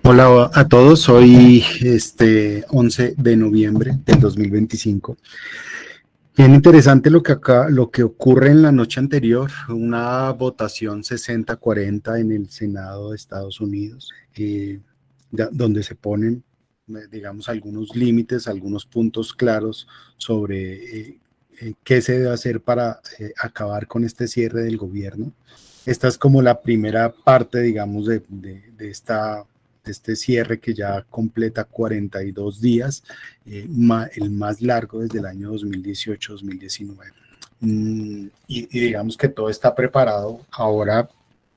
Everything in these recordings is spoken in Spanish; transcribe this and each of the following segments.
Hola a todos, hoy 11 de noviembre del 2025. Bien interesante lo que ocurre en la noche anterior, una votación 60-40 en el Senado de Estados Unidos, donde se ponen, digamos, algunos límites, algunos puntos claros sobre qué se debe hacer para acabar con este cierre del gobierno. Esta es como la primera parte, digamos, de este cierre que ya completa 42 días, el más largo desde el año 2018-2019. Y digamos que todo está preparado. Ahora,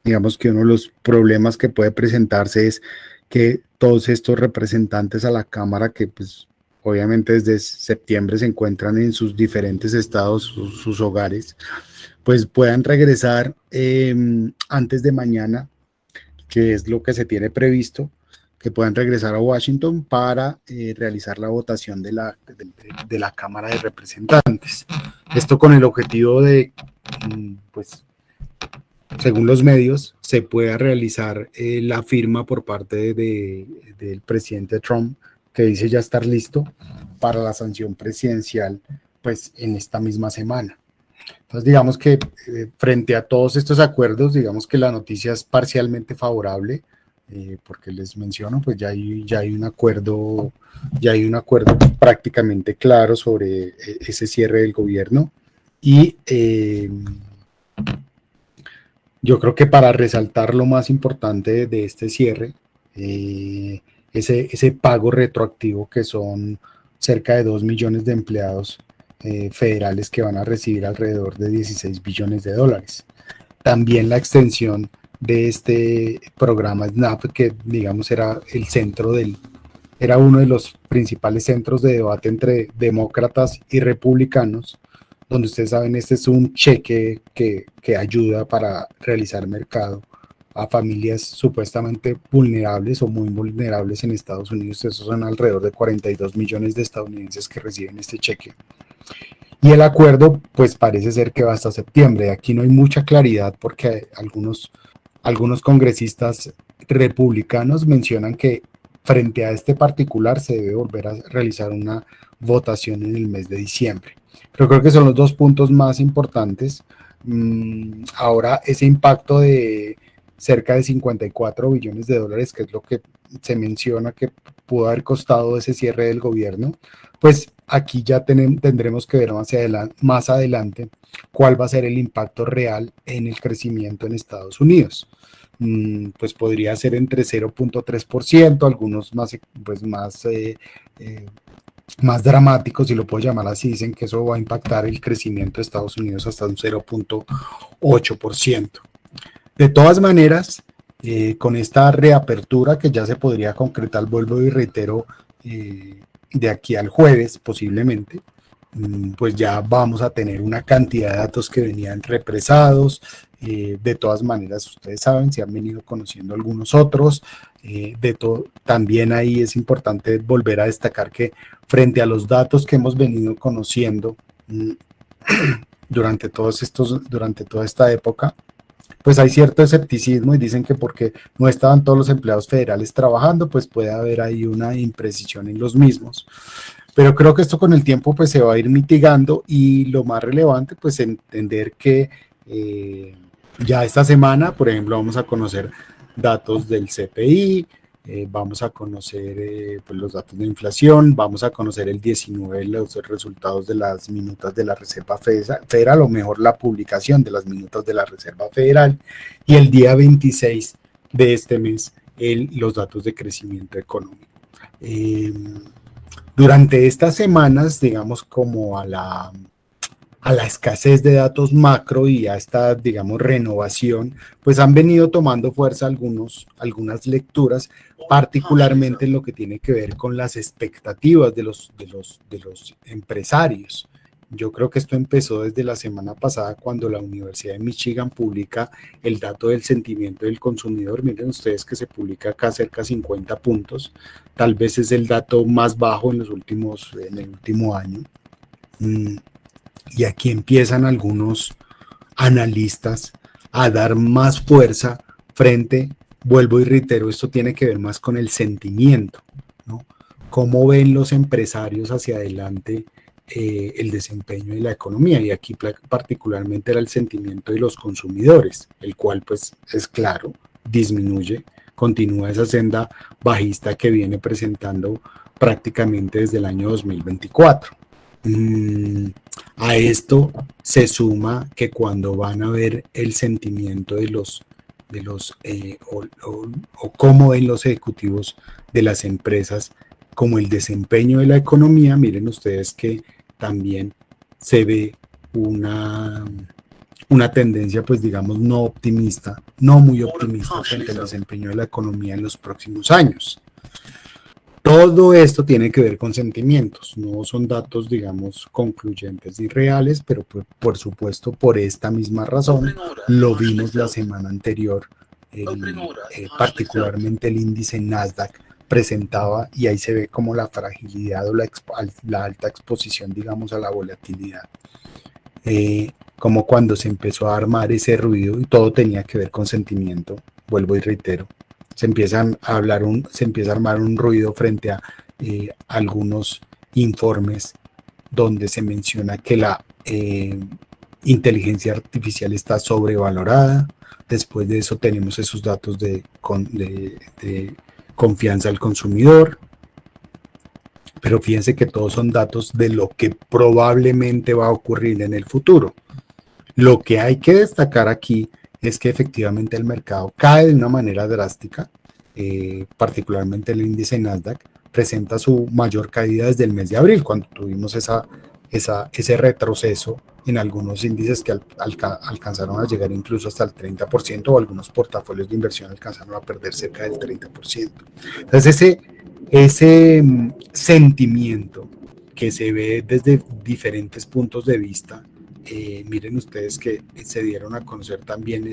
digamos que uno de los problemas que puede presentarse es que todos estos representantes a la Cámara, que pues obviamente desde septiembre se encuentran en sus diferentes estados, sus hogares, pues puedan regresar antes de mañana, que es lo que se tiene previsto, que puedan regresar a Washington para realizar la votación de la Cámara de Representantes. Esto con el objetivo de, pues, según los medios, se pueda realizar la firma por parte del presidente Trump, que dice ya estar listo para la sanción presidencial, pues, en esta misma semana. Entonces, digamos que frente a todos estos acuerdos, digamos que la noticia es parcialmente favorable, porque les menciono, pues ya hay un acuerdo prácticamente claro sobre ese cierre del gobierno. Y yo creo que para resaltar lo más importante de este cierre, ese pago retroactivo, que son cerca de 2 millones de empleados federales que van a recibir alrededor de 16 billones de dólares. También la extensión de este programa SNAP, que digamos era era uno de los principales centros de debate entre demócratas y republicanos, donde ustedes saben, este es un cheque que ayuda para realizar mercado a familias supuestamente vulnerables o muy vulnerables en Estados Unidos. Esos son alrededor de 42 millones de estadounidenses que reciben este cheque. Y el acuerdo, pues parece ser que va hasta septiembre. Aquí no hay mucha claridad porque algunos congresistas republicanos mencionan que frente a este particular se debe volver a realizar una votación en el mes de diciembre. Pero creo que son los dos puntos más importantes. Ahora, ese impacto de cerca de 54 billones de dólares, que es lo que se menciona que pudo haber costado ese cierre del gobierno, pues aquí ya tendremos que ver más adelante cuál va a ser el impacto real en el crecimiento en Estados Unidos. Pues podría ser entre 0.3%, algunos más dramáticos, si lo puedo llamar así, dicen que eso va a impactar el crecimiento de Estados Unidos hasta un 0.8%. De todas maneras, con esta reapertura que ya se podría concretar, vuelvo y reitero, de aquí al jueves posiblemente, pues ya vamos a tener una cantidad de datos que venían represados. De todas maneras, ustedes saben, si han venido conociendo algunos otros. También ahí es importante volver a destacar que frente a los datos que hemos venido conociendo durante toda esta época, pues hay cierto escepticismo y dicen que porque no estaban todos los empleados federales trabajando, pues puede haber ahí una imprecisión en los mismos. Pero creo que esto con el tiempo pues se va a ir mitigando, y lo más relevante pues entender que ya esta semana, por ejemplo, vamos a conocer datos del CPI, vamos a conocer pues los datos de inflación, vamos a conocer el 19 los resultados de las minutas de la Reserva Federal, o mejor la publicación de las minutas de la Reserva Federal, y el día 26 de este mes los datos de crecimiento económico. Durante estas semanas, digamos, como a la escasez de datos macro y a esta, digamos, renovación, pues han venido tomando fuerza algunas lecturas, particularmente en lo que tiene que ver con las expectativas de los empresarios. Yo creo que esto empezó desde la semana pasada, cuando la Universidad de Michigan publica el dato del sentimiento del consumidor. Miren ustedes que se publica acá cerca de 50 puntos, tal vez es el dato más bajo en el último año. Y aquí empiezan algunos analistas a dar más fuerza frente vuelvo y reitero, esto tiene que ver más con el sentimiento, ¿no? Cómo ven los empresarios hacia adelante el desempeño de la economía, y aquí particularmente era el sentimiento de los consumidores, el cual pues es claro, disminuye, continúa esa senda bajista que viene presentando prácticamente desde el año 2024. A esto se suma que cuando van a ver el sentimiento o cómo ven los ejecutivos de las empresas como el desempeño de la economía, miren ustedes que también se ve una tendencia, pues digamos, no optimista, no muy optimista frente al desempeño de la economía en los próximos años. Todo esto tiene que ver con sentimientos, no son datos, digamos, concluyentes y reales, pero por supuesto, por esta misma razón, lo vimos la semana anterior, particularmente el índice Nasdaq presentaba, y ahí se ve como la fragilidad o la alta exposición, digamos, a la volatilidad, como cuando se empezó a armar ese ruido y todo tenía que ver con sentimiento, vuelvo y reitero. Se empieza a armar un ruido frente a algunos informes donde se menciona que la inteligencia artificial está sobrevalorada. Después de eso tenemos esos datos de confianza al consumidor. Pero fíjense que todos son datos de lo que probablemente va a ocurrir en el futuro. Lo que hay que destacar aquí es que efectivamente el mercado cae de una manera drástica, particularmente el índice Nasdaq presenta su mayor caída desde el mes de abril, cuando tuvimos ese retroceso en algunos índices que alcanzaron a llegar incluso hasta el 30%, o algunos portafolios de inversión alcanzaron a perder cerca del 30%. Entonces ese sentimiento que se ve desde diferentes puntos de vista, miren ustedes que se dieron a conocer también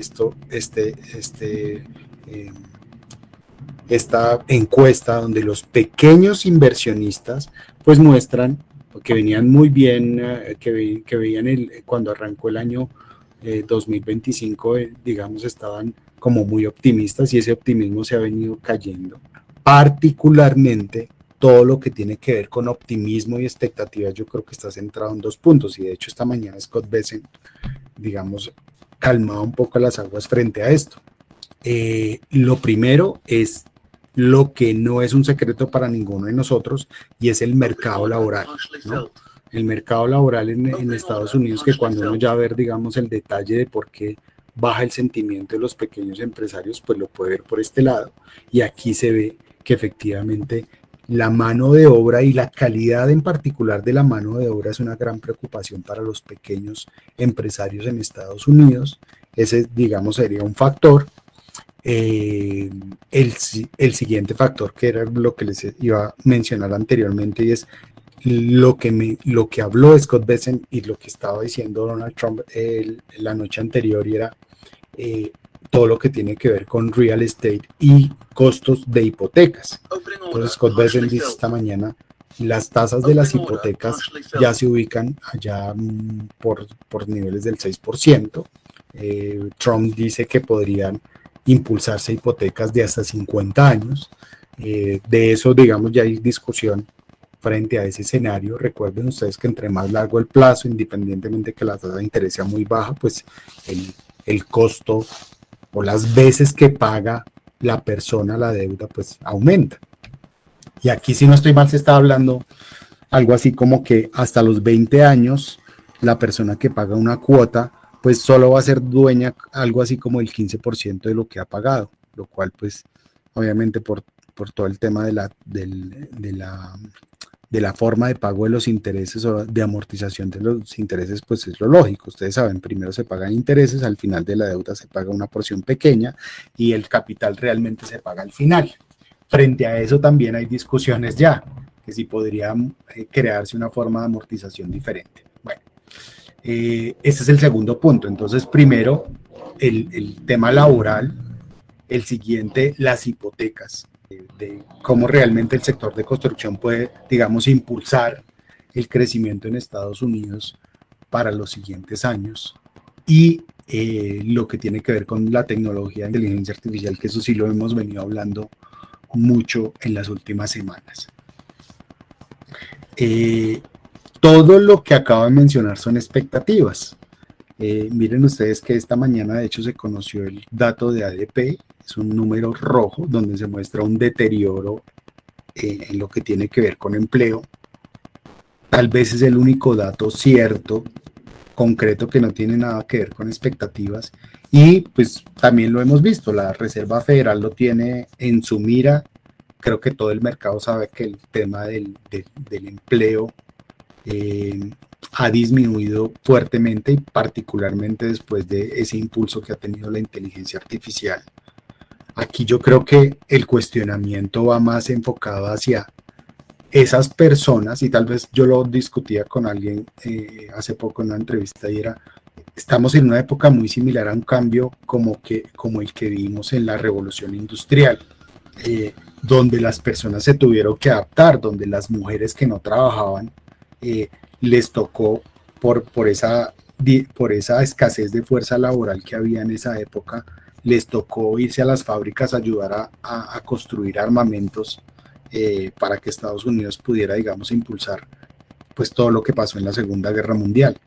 esta encuesta donde los pequeños inversionistas pues muestran que venían muy bien, que veían cuando arrancó el año 2025, digamos, estaban como muy optimistas, y ese optimismo se ha venido cayendo. Particularmente todo lo que tiene que ver con optimismo y expectativas, yo creo que está centrado en dos puntos, y de hecho esta mañana Scott Bessent, digamos, calmaba un poco las aguas frente a esto. Lo primero es lo que no es un secreto para ninguno de nosotros, y es el mercado laboral, ¿no? El mercado laboral en Estados Unidos, que cuando uno ya ver, digamos, el detalle de por qué baja el sentimiento de los pequeños empresarios, pues lo puede ver por este lado, y aquí se ve que efectivamente la mano de obra y la calidad en particular de la mano de obra es una gran preocupación para los pequeños empresarios en Estados Unidos. Ese, digamos, sería un factor. El siguiente factor, que era lo que les iba a mencionar anteriormente, y es lo que habló Scott Bessent y lo que estaba diciendo Donald Trump la noche anterior, y era todo lo que tiene que ver con real estate y costos de hipotecas. Entonces Scott Bessent dice esta mañana, las tasas de las hipotecas ya se ubican allá por niveles del 6%. Trump dice que podrían impulsarse hipotecas de hasta 50 años. De eso, digamos, ya hay discusión frente a ese escenario. Recuerden ustedes que entre más largo el plazo, independientemente que la tasa de interés sea muy baja, pues el costo o las veces que paga la persona la deuda pues aumenta. Y aquí, si no estoy mal, se está hablando algo así como que hasta los 20 años la persona que paga una cuota pues solo va a ser dueña algo así como el 15% de lo que ha pagado, lo cual pues obviamente por todo el tema de la forma de pago de los intereses o de amortización de los intereses, pues es lo lógico. Ustedes saben, primero se pagan intereses, al final de la deuda se paga una porción pequeña y el capital realmente se paga al final. Frente a eso también hay discusiones ya, que si podría crearse una forma de amortización diferente. Bueno, este es el segundo punto. Entonces, primero, el tema laboral, el siguiente, las hipotecas, de cómo realmente el sector de construcción puede, digamos, impulsar el crecimiento en Estados Unidos para los siguientes años. Y lo que tiene que ver con la tecnología de inteligencia artificial, que eso sí lo hemos venido hablando mucho en las últimas semanas. Todo lo que acabo de mencionar son expectativas. Miren ustedes que esta mañana de hecho se conoció el dato de ADP, es un número rojo donde se muestra un deterioro en lo que tiene que ver con empleo. Tal vez es el único dato cierto, concreto, que no tiene nada que ver con expectativas. Y pues también lo hemos visto, la Reserva Federal lo tiene en su mira. Creo que todo el mercado sabe que el tema del empleo ha disminuido fuertemente, y particularmente después de ese impulso que ha tenido la inteligencia artificial. Aquí yo creo que el cuestionamiento va más enfocado hacia esas personas, y tal vez yo lo discutía con alguien hace poco en una entrevista, y era, estamos en una época muy similar a un cambio como el que vimos en la revolución industrial, donde las personas se tuvieron que adaptar, donde las mujeres que no trabajaban les tocó por esa escasez de fuerza laboral que había en esa época, les tocó irse a las fábricas a ayudar a construir armamentos para que Estados Unidos pudiera, digamos, impulsar pues todo lo que pasó en la Segunda Guerra Mundial.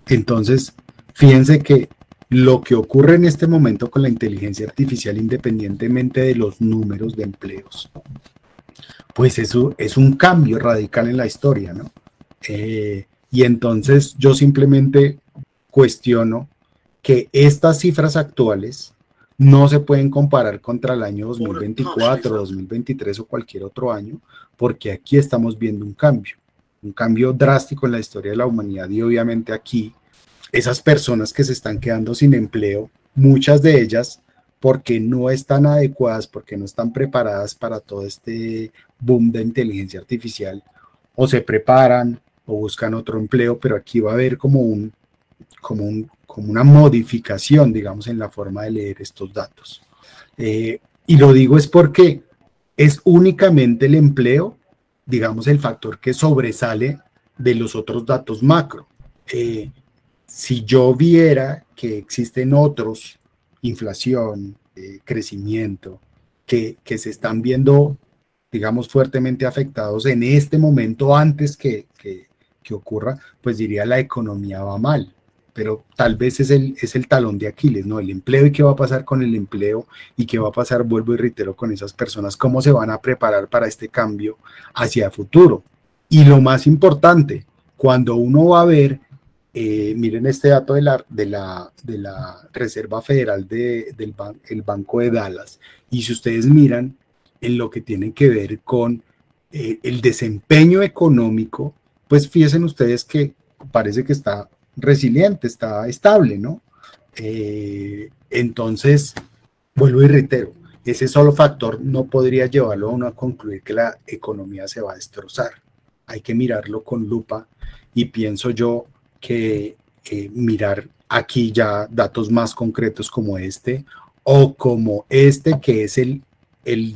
Entonces, fíjense que lo que ocurre en este momento con la inteligencia artificial, independientemente de los números de empleos, pues eso es un cambio radical en la historia, ¿no? Y entonces yo simplemente cuestiono que estas cifras actuales no se pueden comparar contra el año 2024, 2023 o cualquier otro año, porque aquí estamos viendo un cambio drástico en la historia de la humanidad, y obviamente aquí esas personas que se están quedando sin empleo, muchas de ellas porque no están adecuadas, porque no están preparadas para todo este boom de inteligencia artificial, o se preparan o buscan otro empleo, pero aquí va a haber como una modificación, digamos, en la forma de leer estos datos. Y lo digo es porque es únicamente el empleo, digamos, el factor que sobresale de los otros datos macro. Si yo viera que existen otros, inflación, crecimiento, que se están viendo, digamos, fuertemente afectados en este momento antes que ocurra, pues diría la economía va mal. Pero tal vez es el talón de Aquiles, ¿no? El empleo, y qué va a pasar con el empleo, y qué va a pasar, vuelvo y reitero, con esas personas, cómo se van a preparar para este cambio hacia el futuro. Y lo más importante, cuando uno va a ver, miren este dato de la Reserva Federal del Banco de Dallas, y si ustedes miran en lo que tiene que ver con el desempeño económico, pues fíjense ustedes que parece que está resiliente, está estable, ¿no? Entonces, vuelvo y reitero, ese solo factor no podría llevarlo a uno a concluir que la economía se va a destrozar. Hay que mirarlo con lupa, y pienso yo que mirar aquí ya datos más concretos como este, o como este, que es el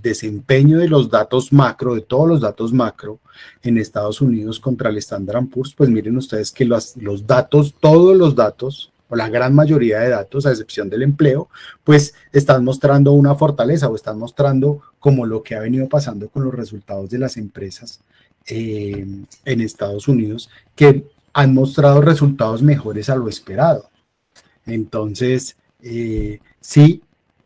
desempeño de los datos macro, de todos los datos macro en Estados Unidos contra el Standard & Poor's, pues miren ustedes que los datos, todos los datos, o la gran mayoría de datos, a excepción del empleo, pues están mostrando una fortaleza, o están mostrando como lo que ha venido pasando con los resultados de las empresas en Estados Unidos, que han mostrado resultados mejores a lo esperado. Entonces, sí,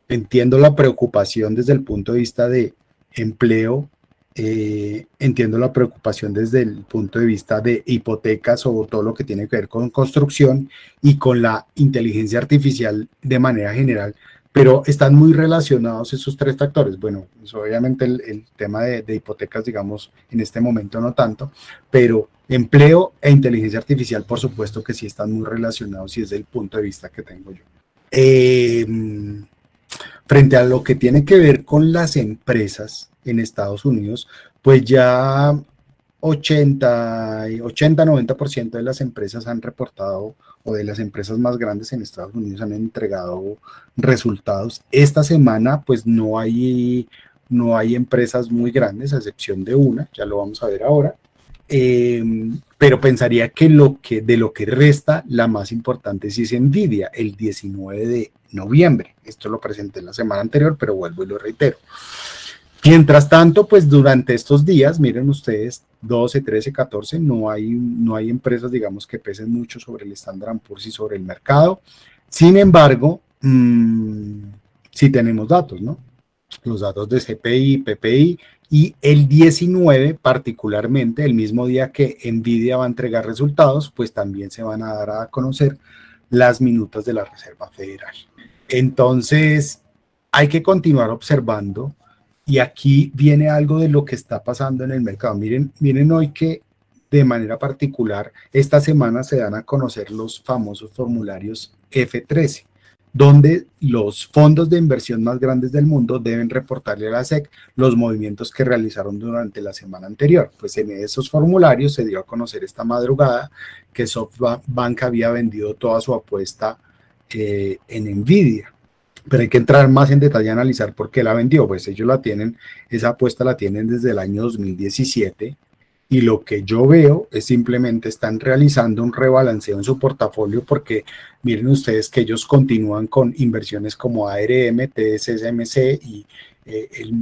entiendo la preocupación desde el punto de vista de empleo, entiendo la preocupación desde el punto de vista de hipotecas o todo lo que tiene que ver con construcción y con la inteligencia artificial de manera general, pero están muy relacionados esos tres factores. Bueno, pues obviamente el tema de hipotecas, digamos, en este momento no tanto, pero empleo e inteligencia artificial, por supuesto que sí están muy relacionados, y es el punto de vista que tengo yo. Frente a lo que tiene que ver con las empresas en Estados Unidos, pues ya 80-90% de las empresas han reportado, o de las empresas más grandes en Estados Unidos han entregado resultados. Esta semana pues no hay empresas muy grandes, a excepción de una, ya lo vamos a ver ahora. pero pensaría que de lo que resta, la más importante sí es Nvidia, el 19 de noviembre. Esto lo presenté la semana anterior, pero vuelvo y lo reitero. Mientras tanto, pues durante estos días, miren ustedes, 12, 13, 14, no hay empresas, digamos, que pesen mucho sobre el Standard & Poor's y sobre el mercado. Sin embargo, sí tenemos datos, ¿no? Los datos de CPI, PPI, y el 19 particularmente, el mismo día que Nvidia va a entregar resultados, pues también se van a dar a conocer las minutas de la Reserva Federal. Entonces, hay que continuar observando, y aquí viene algo de lo que está pasando en el mercado. Miren hoy que de manera particular, esta semana se dan a conocer los famosos formularios F13, donde los fondos de inversión más grandes del mundo deben reportarle a la SEC los movimientos que realizaron durante la semana anterior. Pues en esos formularios se dio a conocer esta madrugada que SoftBank había vendido toda su apuesta en Nvidia. Pero hay que entrar más en detalle a analizar por qué la vendió. Pues ellos esa apuesta la tienen desde el año 2017, y lo que yo veo es simplemente están realizando un rebalanceo en su portafolio, porque miren ustedes que ellos continúan con inversiones como ARM, TSMC y el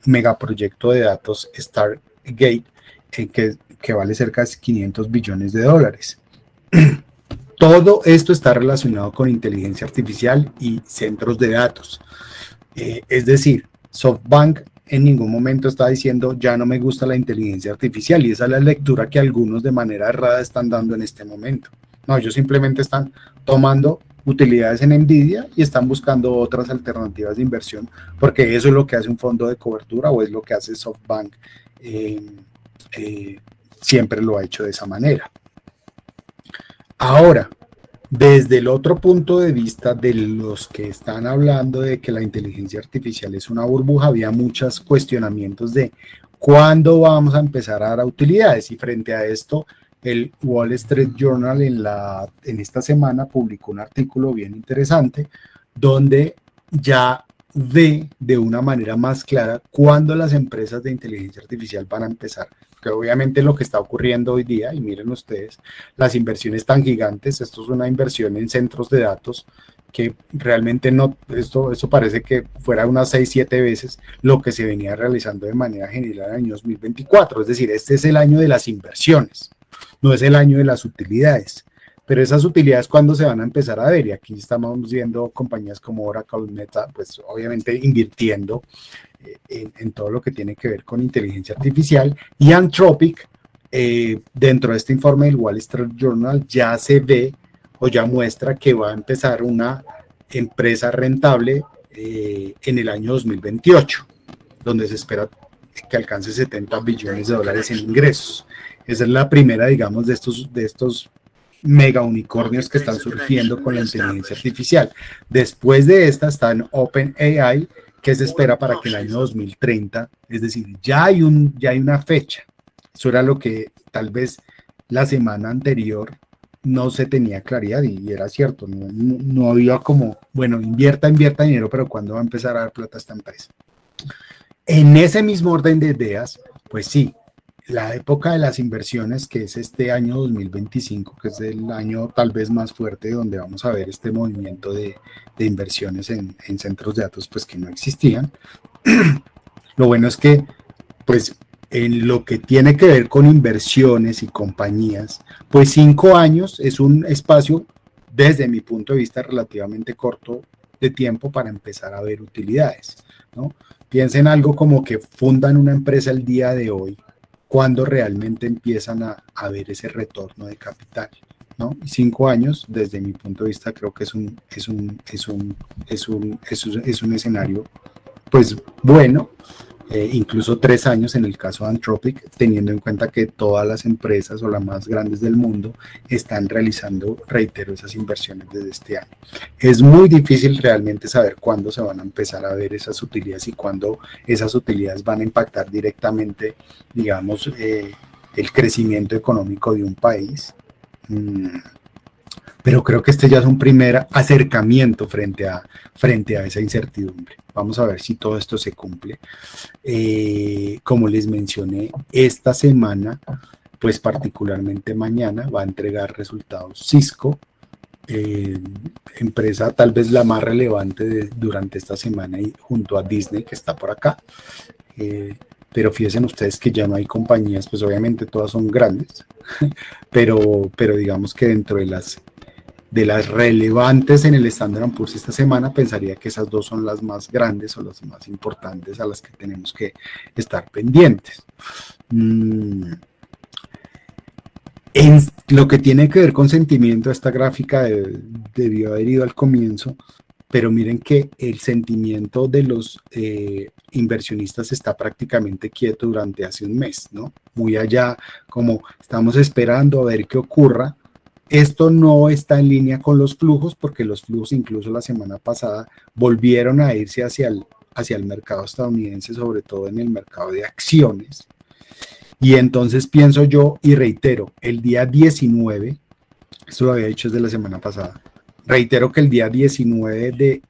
megaproyecto de datos Stargate, que vale cerca de 500 billones de dólares. Todo esto está relacionado con inteligencia artificial y centros de datos. Es decir, SoftBank en ningún momento está diciendo ya no me gusta la inteligencia artificial, y esa es la lectura que algunos de manera errada están dando en este momento. No, ellos simplemente están tomando utilidades en Nvidia y están buscando otras alternativas de inversión, porque eso es lo que hace un fondo de cobertura, o es lo que hace SoftBank. Siempre lo ha hecho de esa manera. Ahora, desde el otro punto de vista de los que están hablando de que la inteligencia artificial es una burbuja, había muchos cuestionamientos de cuándo vamos a empezar a dar utilidades, y frente a esto, el Wall Street Journal en esta semana publicó un artículo bien interesante donde ya ve de una manera más clara cuándo las empresas de inteligencia artificial van a empezar, que obviamente lo que está ocurriendo hoy día, y miren ustedes, las inversiones tan gigantes, esto es una inversión en centros de datos que realmente no, esto parece que fuera unas 6, 7 veces lo que se venía realizando de manera general en el año 2024, es decir, este es el año de las inversiones, no es el año de las utilidades. Pero esas utilidades, ¿cuándo se van a empezar a ver? Y aquí estamos viendo compañías como Oracle, Meta, pues obviamente invirtiendo en todo lo que tiene que ver con inteligencia artificial. Y Anthropic, dentro de este informe del Wall Street Journal, ya se ve o ya muestra que va a empezar una empresa rentable en el año 2028, donde se espera que alcance 70 billones de dólares en ingresos. Esa es la primera, digamos, de estos mega unicornios que están surgiendo con la inteligencia artificial. Después de esta está en OpenAI, que se espera para que el año 2030, es decir, ya hay una fecha. Eso era lo que tal vez la semana anterior no se tenía claridad, y era cierto, no había como, bueno, invierta dinero, pero ¿cuándo va a empezar a dar plata a esta empresa? En ese mismo orden de ideas, pues sí, la época de las inversiones, que es este año 2025, que es el año tal vez más fuerte, donde vamos a ver este movimiento de inversiones en centros de datos, pues que no existían. Lo bueno es que, pues, en lo que tiene que ver con inversiones y compañías, pues 5 años es un espacio, desde mi punto de vista, relativamente corto de tiempo para empezar a ver utilidades, ¿no? Piensen algo como que fundan una empresa el día de hoy, cuando realmente empiezan a ver ese retorno de capital, ¿no? Y 5 años, desde mi punto de vista, creo que es un escenario, pues, bueno, incluso 3 años en el caso de Anthropic, teniendo en cuenta que todas las empresas o las más grandes del mundo están realizando, reitero, esas inversiones desde este año. Es muy difícil realmente saber cuándo se van a empezar a ver esas utilidades y cuándo esas utilidades van a impactar directamente, digamos, el crecimiento económico de un país. Pero creo que este ya es un primer acercamiento frente a esa incertidumbre. Vamos a ver si todo esto se cumple. Como les mencioné, esta semana pues particularmente mañana va a entregar resultados Cisco, empresa tal vez la más relevante durante esta semana, y junto a Disney, que está por acá. Pero fíjense ustedes que ya no hay compañías, pues obviamente todas son grandes, pero digamos que dentro de las relevantes en el Standard & Poor's esta semana, pensaría que esas dos son las más grandes o las más importantes a las que tenemos que estar pendientes. En lo que tiene que ver con sentimiento, esta gráfica debió haber ido al comienzo, pero miren que el sentimiento de los inversionistas está prácticamente quieto durante hace un mes, ¿no? Muy allá, como estamos esperando a ver qué ocurra. Esto no está en línea con los flujos, porque los flujos incluso la semana pasada volvieron a irse hacia el mercado estadounidense, sobre todo en el mercado de acciones. Y entonces pienso yo y reitero, el día 19, esto lo había dicho desde la semana pasada, reitero que el día 19 de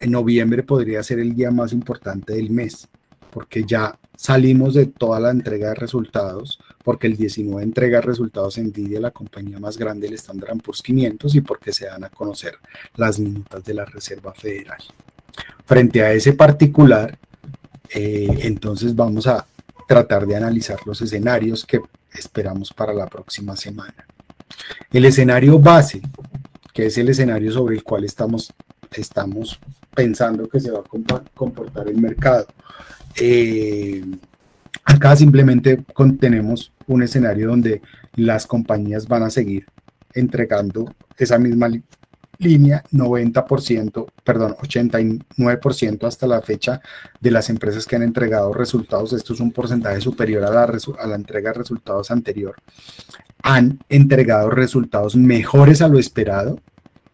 noviembre podría ser el día más importante del mes, porque ya salimos de toda la entrega de resultados, porque el 19 entrega resultados Nvidia, la compañía más grande del Standard & Poor's 500, y porque se dan a conocer las minutas de la Reserva Federal. Frente a ese particular, entonces vamos a tratar de analizar los escenarios que esperamos para la próxima semana. El escenario base, que es el escenario sobre el cual estamos pensando que se va a comportar el mercado. Acá simplemente tenemos un escenario donde las compañías van a seguir entregando esa misma línea, 89% hasta la fecha de las empresas que han entregado resultados. Esto es un porcentaje superior a la entrega de resultados anterior. Han entregado resultados mejores a lo esperado,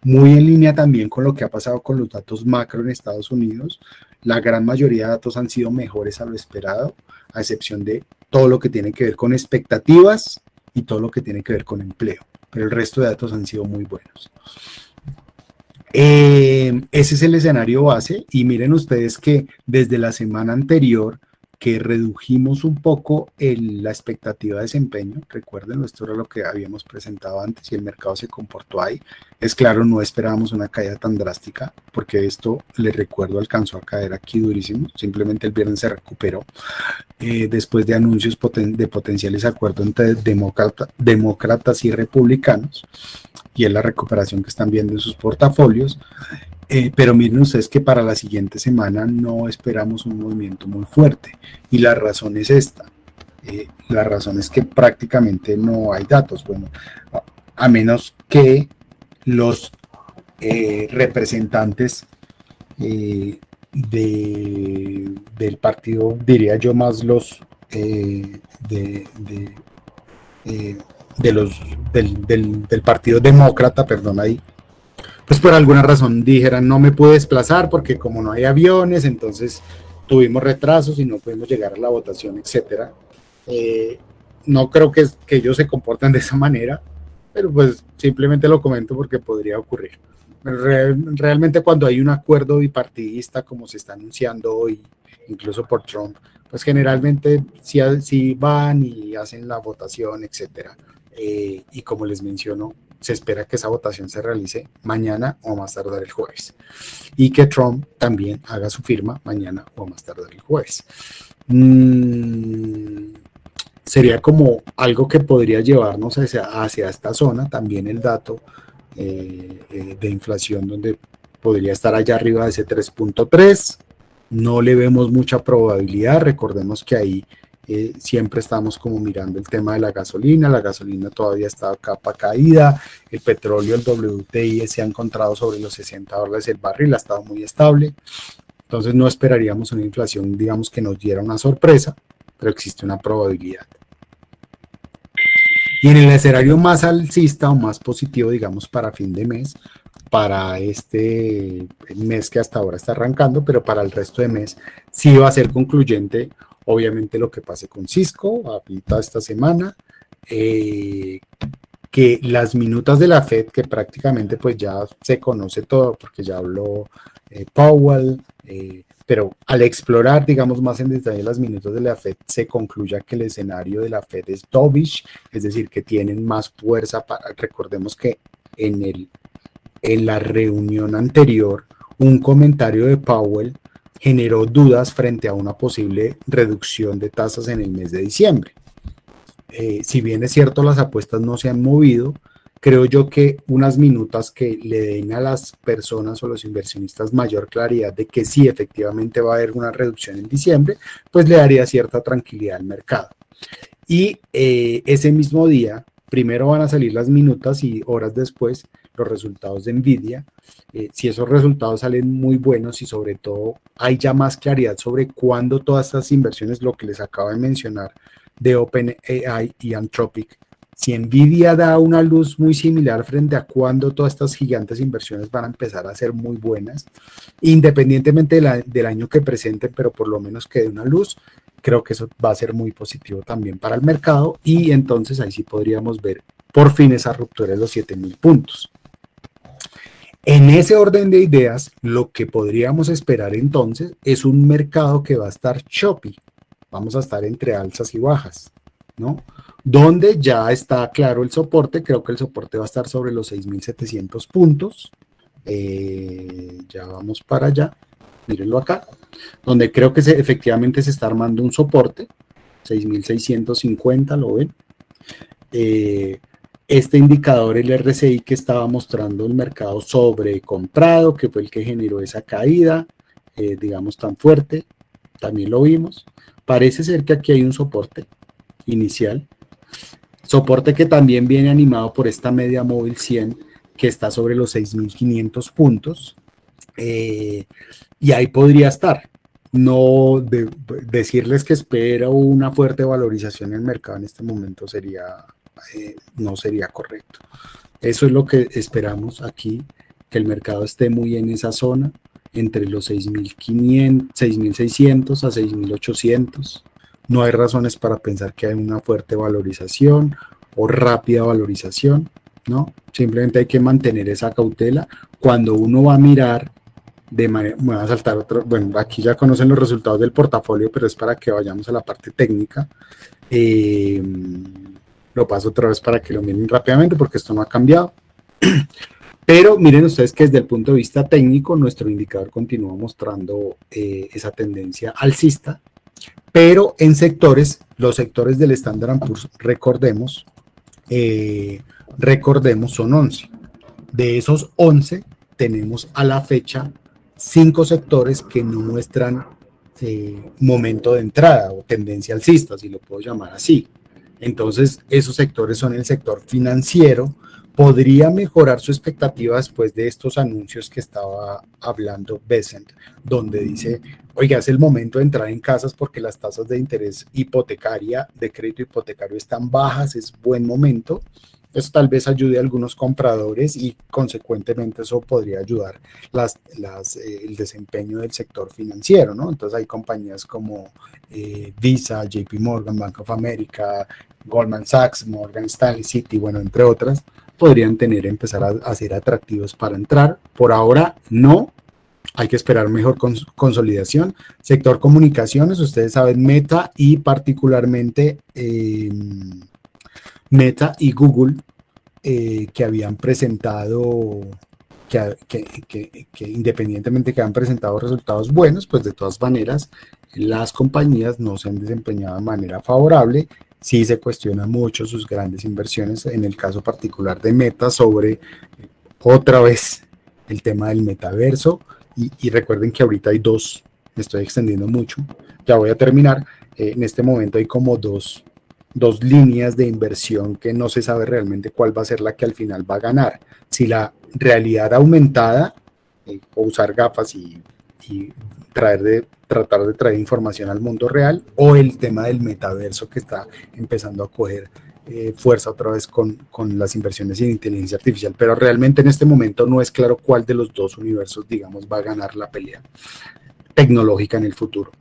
muy en línea también con lo que ha pasado con los datos macro en Estados Unidos. La gran mayoría de datos han sido mejores a lo esperado, a excepción de todo lo que tiene que ver con expectativas y todo lo que tiene que ver con empleo, pero el resto de datos han sido muy buenos. Ese es el escenario base, y miren ustedes que desde la semana anterior que redujimos un poco la expectativa de desempeño, recuerden, esto era lo que habíamos presentado antes y el mercado se comportó ahí. Es claro, no esperábamos una caída tan drástica, porque esto, les recuerdo, alcanzó a caer aquí durísimo, simplemente el viernes se recuperó, después de anuncios de potenciales acuerdos entre demócratas y republicanos, y es la recuperación que están viendo en sus portafolios. Pero miren ustedes que para la siguiente semana no esperamos un movimiento muy fuerte, y la razón es esta. La razón es que prácticamente no hay datos, bueno, a menos que los representantes del partido, diría yo más los del partido demócrata, perdón, ahí, pues por alguna razón dijeran no me pude desplazar porque como no hay aviones, entonces tuvimos retrasos y no pudimos llegar a la votación, etcétera. No creo que ellos se comporten de esa manera, pero pues simplemente lo comento porque podría ocurrir. Realmente cuando hay un acuerdo bipartidista como se está anunciando hoy, incluso por Trump, pues generalmente sí van y hacen la votación, etcétera. Y como les menciono, se espera que esa votación se realice mañana o más tardar el jueves, y que Trump también haga su firma mañana o más tardar el jueves. Sería como algo que podría llevarnos hacia esta zona. También el dato de inflación, donde podría estar allá arriba de ese 3.3. No le vemos mucha probabilidad. Recordemos que ahí siempre estamos como mirando el tema de la gasolina todavía está a capa caída, el petróleo, el WTI se ha encontrado sobre los $60 el barril, ha estado muy estable, entonces no esperaríamos una inflación, digamos, que nos diera una sorpresa, pero existe una probabilidad. Y en el escenario más alcista o más positivo, digamos, para fin de mes, para este mes que hasta ahora está arrancando, pero para el resto de mes sí va a ser concluyente, obviamente, lo que pase con Cisco ahorita esta semana, que las minutas de la Fed, que prácticamente pues ya se conoce todo, porque ya habló Powell, pero al explorar, digamos, más en detalle las minutas de la Fed, se concluya que el escenario de la Fed es dovish, es decir, que tienen más fuerza recordemos que en la reunión anterior, un comentario de Powell generó dudas frente a una posible reducción de tasas en el mes de diciembre. Si bien es cierto, las apuestas no se han movido, creo yo que unas minutas que le den a las personas o los inversionistas mayor claridad de que sí, efectivamente va a haber una reducción en diciembre, pues le daría cierta tranquilidad al mercado. Y ese mismo día, primero van a salir las minutas y horas después los resultados de NVIDIA. Si esos resultados salen muy buenos y sobre todo hay ya más claridad sobre cuándo todas estas inversiones, lo que les acabo de mencionar, de OpenAI y Anthropic, si NVIDIA da una luz muy similar frente a cuándo todas estas gigantes inversiones van a empezar a ser muy buenas, independientemente del año que presenten, pero por lo menos que dé una luz, creo que eso va a ser muy positivo también para el mercado y entonces ahí sí podríamos ver por fin esa ruptura de los 7.000 puntos. En ese orden de ideas, lo que podríamos esperar entonces es un mercado que va a estar choppy. Vamos a estar entre alzas y bajas, ¿no? Donde ya está claro el soporte, creo que el soporte va a estar sobre los 6.700 puntos. Ya vamos para allá, mírenlo acá, donde creo que efectivamente se está armando un soporte, 6.650, ¿lo ven? Este indicador, el RSI que estaba mostrando el mercado sobrecomprado, que fue el que generó esa caída, digamos tan fuerte, también lo vimos. Parece ser que aquí hay un soporte inicial, soporte que también viene animado por esta media móvil 100 que está sobre los 6.500 puntos, y ahí podría estar. No decirles que espero una fuerte valorización en el mercado en este momento no sería correcto. Eso es lo que esperamos aquí, que el mercado esté muy en esa zona, entre los 6.600 a 6.800. No hay razones para pensar que hay una fuerte valorización o rápida valorización, ¿no? Simplemente hay que mantener esa cautela. Cuando uno va a mirar de manera, me voy a saltar otro, bueno, aquí ya conocen los resultados del portafolio, pero es para que vayamos a la parte técnica. Lo paso otra vez para que lo miren rápidamente porque esto no ha cambiado. Pero miren ustedes que desde el punto de vista técnico nuestro indicador continúa mostrando esa tendencia alcista, pero en sectores, los sectores del Standard & Poor's, recordemos, son 11. De esos 11 tenemos a la fecha 5 sectores que no muestran momento de entrada o tendencia alcista, si lo puedo llamar así. Entonces, esos sectores son el sector financiero. Podría mejorar su expectativa después de estos anuncios que estaba hablando Bessent, donde dice, oiga, es el momento de entrar en casas porque las tasas de interés hipotecaria, de crédito hipotecario están bajas, es buen momento. Eso tal vez ayude a algunos compradores y consecuentemente eso podría ayudar el desempeño del sector financiero, ¿no? Entonces hay compañías como Visa, JP Morgan, Bank of America, Goldman Sachs, Morgan Stanley, Citi, bueno, entre otras, podrían empezar a ser atractivos para entrar. Por ahora no, hay que esperar mejor consolidación. Sector comunicaciones, ustedes saben, Meta y particularmente Meta y Google, que habían presentado, que independientemente que han presentado resultados buenos, pues de todas maneras las compañías no se han desempeñado de manera favorable. Sí se cuestiona mucho sus grandes inversiones, en el caso particular de Meta, sobre otra vez el tema del metaverso. Y recuerden que ahorita hay dos, me estoy extendiendo mucho, ya voy a terminar. En este momento hay como dos líneas de inversión que no se sabe realmente cuál va a ser la que al final va a ganar. Si la realidad aumentada, o usar gafas y tratar de traer información al mundo real, o el tema del metaverso que está empezando a coger fuerza otra vez con las inversiones en inteligencia artificial, pero realmente en este momento no es claro cuál de los dos universos, digamos, va a ganar la pelea tecnológica en el futuro.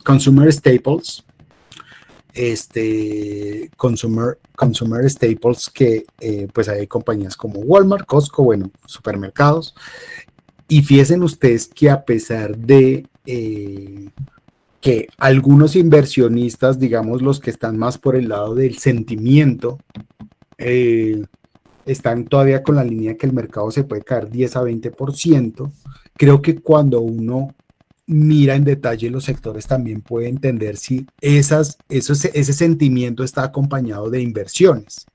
Consumer Staples, consumer staples que pues hay compañías como Walmart, Costco, bueno, supermercados. Y fíjense ustedes que a pesar de que algunos inversionistas, digamos los que están más por el lado del sentimiento, están todavía con la línea que el mercado se puede caer 10 a 20%, creo que cuando uno mira en detalle los sectores también puede entender si ese sentimiento está acompañado de inversiones.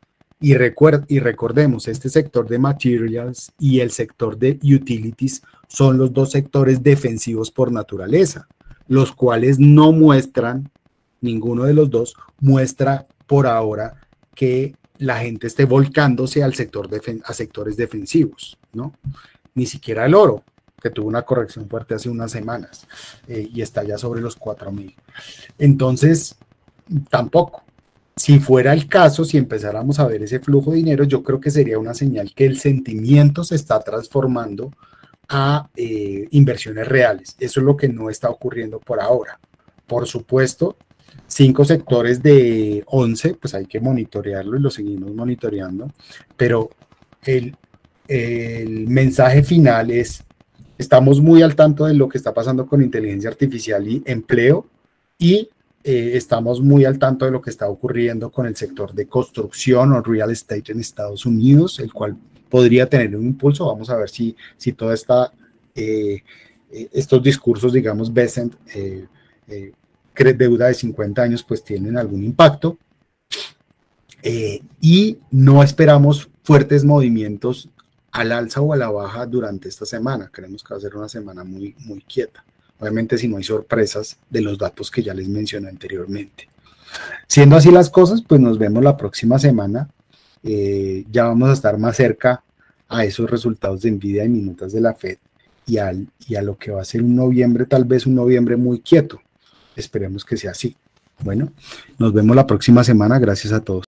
Y recordemos, este sector de materials y el sector de utilities son los dos sectores defensivos por naturaleza, los cuales no muestran, ninguno de los dos muestra por ahora que la gente esté volcándose a sectores defensivos, ¿no? Ni siquiera el oro, que tuvo una corrección fuerte hace unas semanas y está ya sobre los 4.000. Entonces, tampoco. Si fuera el caso, si empezáramos a ver ese flujo de dinero, yo creo que sería una señal que el sentimiento se está transformando a inversiones reales. Eso es lo que no está ocurriendo por ahora. Por supuesto, 5 sectores de 11, pues hay que monitorearlo y lo seguimos monitoreando, pero el mensaje final es, estamos muy al tanto de lo que está pasando con inteligencia artificial y empleo, y estamos muy al tanto de lo que está ocurriendo con el sector de construcción o real estate en Estados Unidos, el cual podría tener un impulso. Vamos a ver si toda estos discursos, digamos, Besant, deuda de 50 años, pues tienen algún impacto. Y no esperamos fuertes movimientos al alza o a la baja durante esta semana. Creemos que va a ser una semana muy, muy quieta. Obviamente si no hay sorpresas de los datos que ya les mencioné anteriormente. Siendo así las cosas, pues nos vemos la próxima semana. Ya vamos a estar más cerca a esos resultados de Nvidia y minutas de la Fed y a lo que va a ser un noviembre, tal vez un noviembre muy quieto. Esperemos que sea así. Bueno, nos vemos la próxima semana. Gracias a todos.